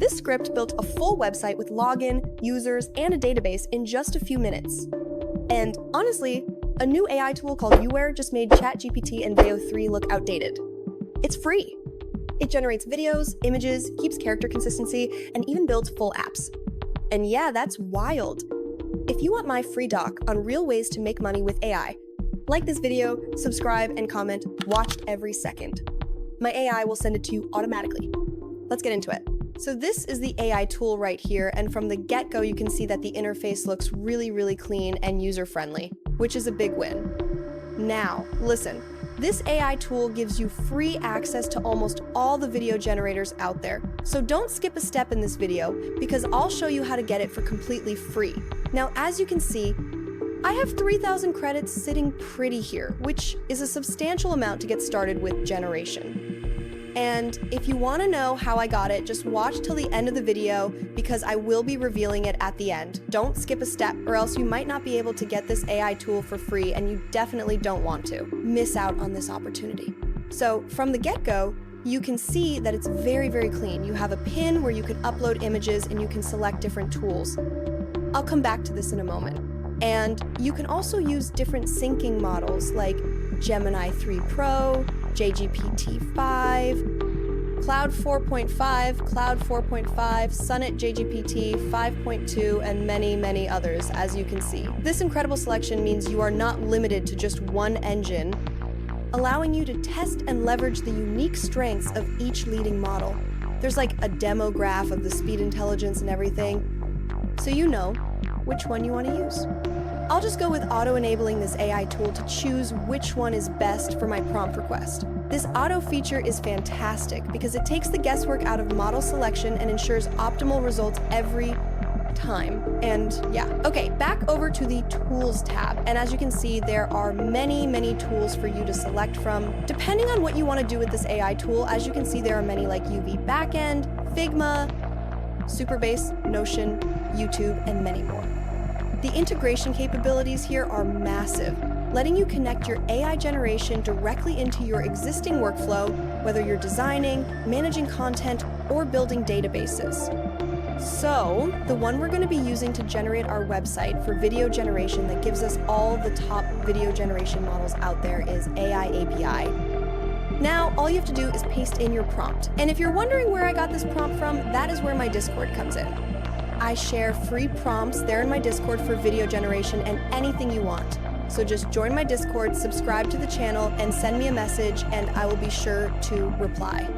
This script built a full website with login, users, and a database in just a few minutes. And honestly, a new AI tool called Youware just made ChatGPT and VEO3 look outdated. It's free. It generates videos, images, keeps character consistency, and even builds full apps. And yeah, that's wild. If you want my free doc on real ways to make money with AI, like this video, subscribe, and comment, watch every second. My AI will send it to you automatically. Let's get into it. So this is the AI tool right here, and from the get-go you can see that the interface looks really clean and user-friendly, which is a big win. Now, listen, this AI tool gives you free access to almost all the video generators out there. So don't skip a step in this video, because I'll show you how to get it for completely free. Now, as you can see, I have 3,000 credits sitting pretty here, which is a substantial amount to get started with generation. And if you want to know how I got it, just watch till the end of the video because I will be revealing it at the end. Don't skip a step or else you might not be able to get this AI tool for free, and you definitely don't want to miss out on this opportunity. So from the get-go, you can see that it's very clean. You have a pin where you can upload images and you can select different tools. I'll come back to this in a moment. And you can also use different syncing models like Gemini 3 Pro, GPT-5, Cloud 4.5, Cloud 4.5, Sonnet JGPT 5.2, and many others, as you can see. This incredible selection means you are not limited to just one engine, allowing you to test and leverage the unique strengths of each leading model. There's like a demo graph of the speed intelligence and everything, so you know which one you want to use. I'll just go with auto-enabling this AI tool to choose which one is best for my prompt request. This auto feature is fantastic because it takes the guesswork out of model selection and ensures optimal results every time. And yeah, okay, back over to the Tools tab. And as you can see, there are many tools for you to select from. Depending on what you want to do with this AI tool, as you can see, there are many like UV Backend, Figma, Superbase, Notion, YouTube, and many more. The integration capabilities here are massive, letting you connect your AI generation directly into your existing workflow, whether you're designing, managing content, or building databases. So, the one we're going to be using to generate our website for video generation that gives us all the top video generation models out there is AI API. Now, all you have to do is paste in your prompt. And if you're wondering where I got this prompt from, that is where my Discord comes in. I share free prompts there in my Discord for video generation and anything you want. So just join my Discord, subscribe to the channel, and send me a message, and I will be sure to reply.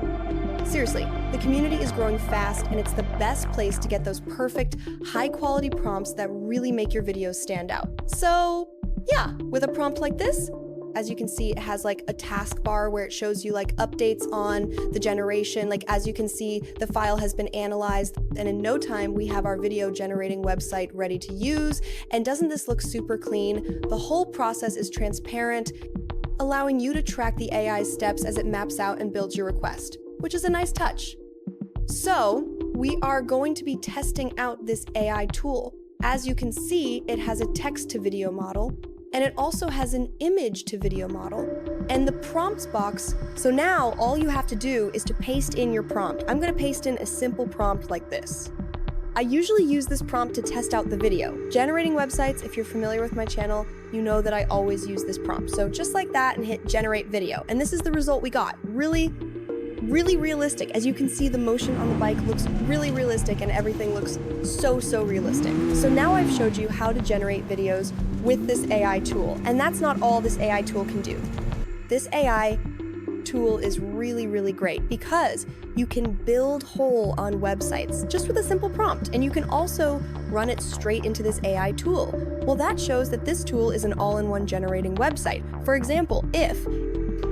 Seriously, the community is growing fast, and it's the best place to get those perfect, high-quality prompts that really make your videos stand out. So yeah, with a prompt like this, as you can see, it has like a taskbar where it shows you like updates on the generation. Like as you can see, the file has been analyzed, and in no time we have our video generating website ready to use. And doesn't this look super clean? The whole process is transparent, allowing you to track the AI's steps as it maps out and builds your request, which is a nice touch. So we are going to be testing out this AI tool. As you can see, it has a text to video model, and it also has an image to video model and the prompts box. So now all you have to do is to paste in your prompt. I'm going to paste in a simple prompt like this. I usually use this prompt to test out the video. Generating websites, if you're familiar with my channel, you know that I always use this prompt. So just like that, and hit generate video. And this is the result we got. Really realistic. As you can see, the motion on the bike looks really realistic, and everything looks so realistic. So now I've showed you how to generate videos with this AI tool, and that's not all this AI tool can do. This AI tool is really great because you can build whole on websites just with a simple prompt, and you can also run it straight into this AI tool. Well, that shows that this tool is an all-in-one generating website. For example, if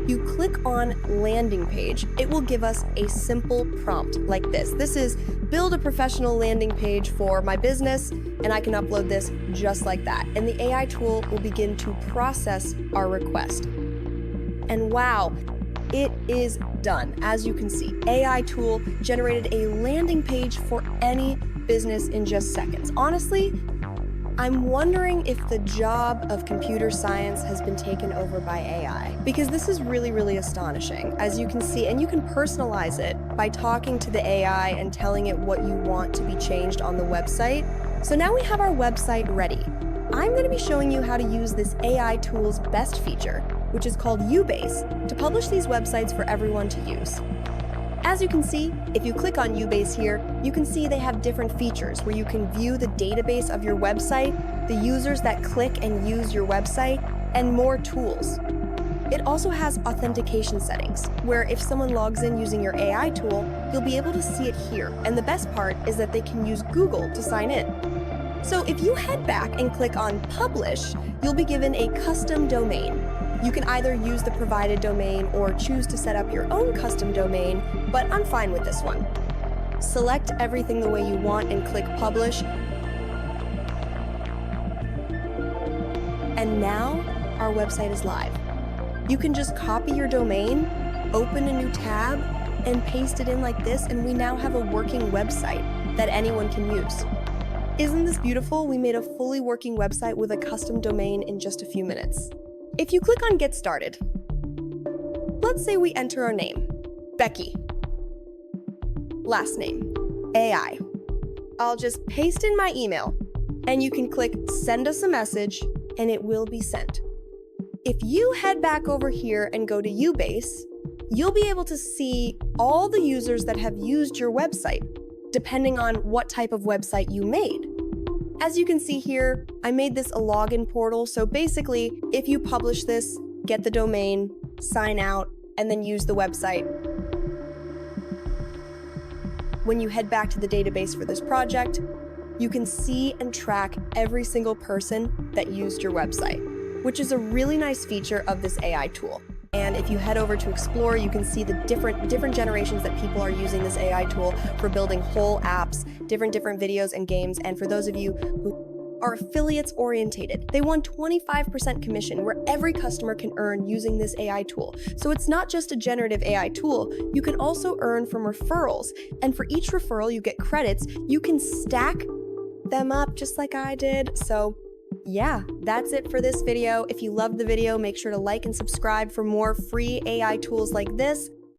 you click on landing page, it will give us a simple prompt like this. This is build a professional landing page for my business, and I can upload this just like that. And the AI tool will begin to process our request. And wow, it is done. As you can see, AI tool generated a landing page for any business in just seconds. Honestly, I'm wondering if the job of computer science has been taken over by AI, because this is really astonishing. As you can see, and you can personalize it by talking to the AI and telling it what you want to be changed on the website. So now we have our website ready. I'm going to be showing you how to use this AI tool's best feature, which is called Ubase, to publish these websites for everyone to use. As you can see, if you click on Ubase here, you can see they have different features where you can view the database of your website, the users that click and use your website, and more tools. It also has authentication settings, where if someone logs in using your AI tool, you'll be able to see it here. And the best part is that they can use Google to sign in. So if you head back and click on Publish, you'll be given a custom domain. You can either use the provided domain or choose to set up your own custom domain, but I'm fine with this one. Select everything the way you want and click Publish. And now our website is live. You can just copy your domain, open a new tab, and paste it in like this, and we now have a working website that anyone can use. Isn't this beautiful? We made a fully working website with a custom domain in just a few minutes. If you click on Get Started, let's say we enter our name, Becky. Last name, AI. I'll just paste in my email, and you can click Send Us a Message, and it will be sent. If you head back over here and go to Ubase, you'll be able to see all the users that have used your website, depending on what type of website you made. As you can see here, I made this a login portal, so basically, if you publish this, get the domain, sign out, and then use the website. When you head back to the database for this project, you can see and track every single person that used your website, which is a really nice feature of this AI tool. And if you head over to Explore, you can see the different generations that people are using this AI tool for building whole apps, different videos and games. And for those of you who are affiliates orientated, they won 25% commission where every customer can earn using this AI tool. So it's not just a generative AI tool, you can also earn from referrals. And for each referral, you get credits. You can stack them up just like I did. So yeah, that's it for this video. If you loved the video, make sure to like and subscribe for more free AI tools like this.